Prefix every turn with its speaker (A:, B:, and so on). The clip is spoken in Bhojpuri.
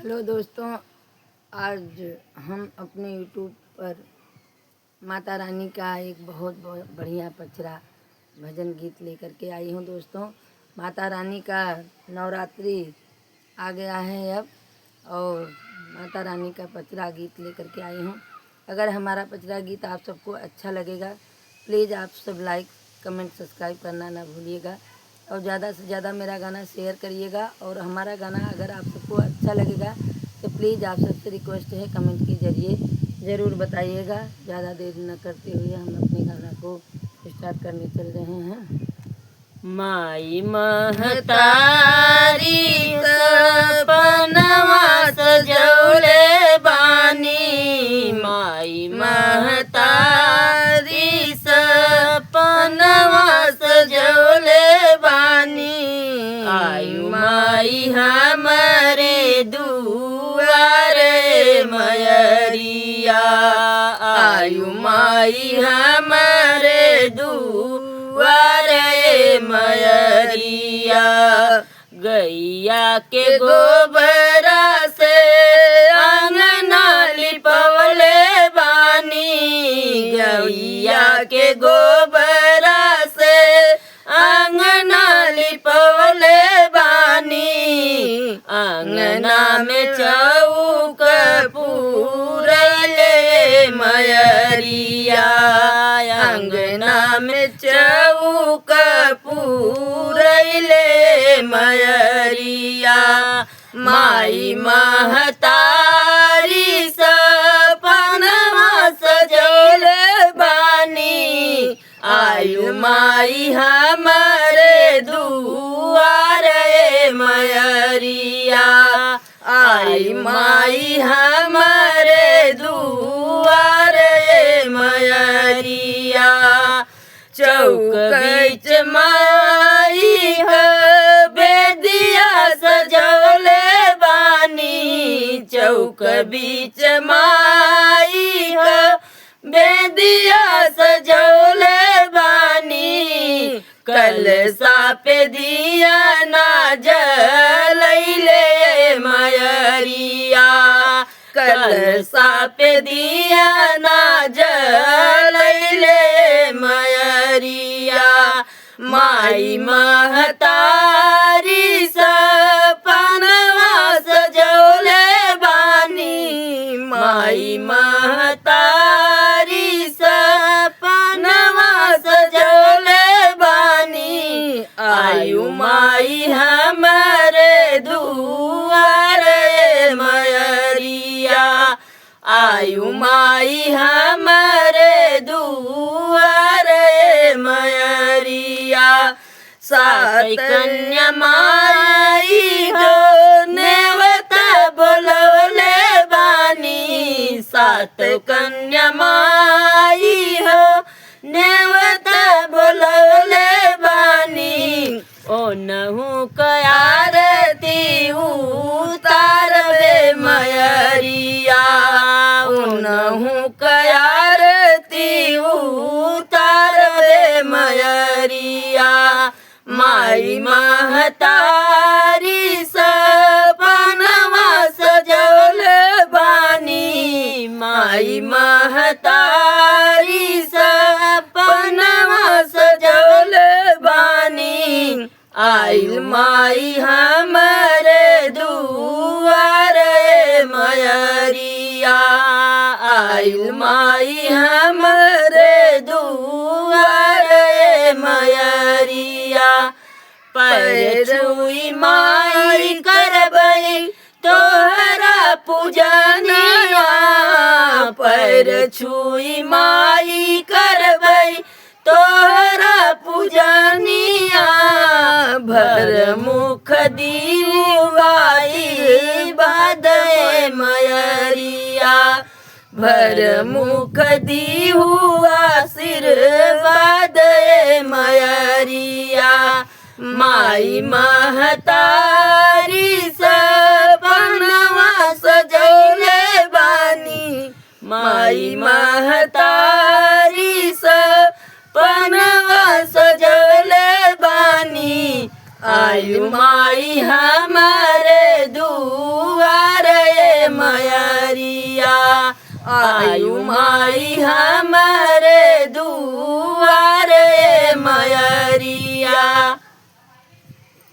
A: हेलो दोस्तों, आज हम अपने यूट्यूब पर माता रानी का एक बहुत बढ़िया पचरा भजन गीत लेकर के आई हूँ। दोस्तों, माता रानी का नवरात्रि आ गया है अब, और माता रानी का पचरा गीत लेकर के आई हूँ। अगर हमारा पचरा गीत आप सबको अच्छा लगेगा, प्लीज़ आप सब लाइक कमेंट सब्सक्राइब करना ना भूलिएगा, और ज़्यादा से ज़्यादा मेरा गाना शेयर करिएगा। और हमारा गाना अगर आप सबको अच्छा लगेगा तो प्लीज़ आप सबसे रिक्वेस्ट है, कमेंट के ज़रिए ज़रूर बताइएगा। ज़्यादा देर न करते हुए हम अपने गाना को स्टार्ट करने चल रहे हैं।
B: माई महतारी सपनवा सजौले बानी, माई महतारी सपनवा सजौले बानी। आयु माई हमरे दुआरे मयरिया, आयु माई हमरे दुआरे मयरिया। गैया के गोबरा से अंगना लिपवले बानी, गैया के गोबरा से अंगना लिपवले बानी। अंगना में चौक पूरले मयरिया, अंगना में चौक पूरले मयरिया। माई महतारी सपनवा सजौले बानी, आयु माई हमरे दुआरे मयरिया, आई माई हमरे दुआरे मयरिया। चौक बीच माई बेदिया सजौले बानी, चौक बीच माई बेदिया सजौले बानी। कलसा पे दिया ना जलैले मयरिया, कलसा पे दिया ना जलैले मयरिया। माई महतारी सपनवा सजौले बानी, माई महतारी सपनवा सजौले बानी। आयु माई हमरे दुआरे मयरिया, आयु माई हमरे दुआरे मयरिया। सात कन्या माई हो नेवता बोलौले बानी, सात कन्या माई हो नेवता बोलौले बानी। ओनहु कयारती उतारबे मयरिया, ओनहु कयारती उतारबे मयरिया। माई महतारी सपनवा सजौले बानी, माई महतारी सपनवा सजौले बानी। आइल माई हमरे दुआरे मयरिया, आइल माई हमरे दुआरे मयरिया। पर छुई माई करबै तोहरा पूजनिया, पर छुई माई करबै तोहरा पूजनिया। भर मुख दीवाई बादे मयरिया, भर मुख दीहुआ आशीर्वाद मयरिया। माई महतारी सपनवा सजौले बानी, माई महतारी सपनवा सजौले बानी। आयु माई हमारे दुआरे मयरिया आयु माई हमारे दूआरी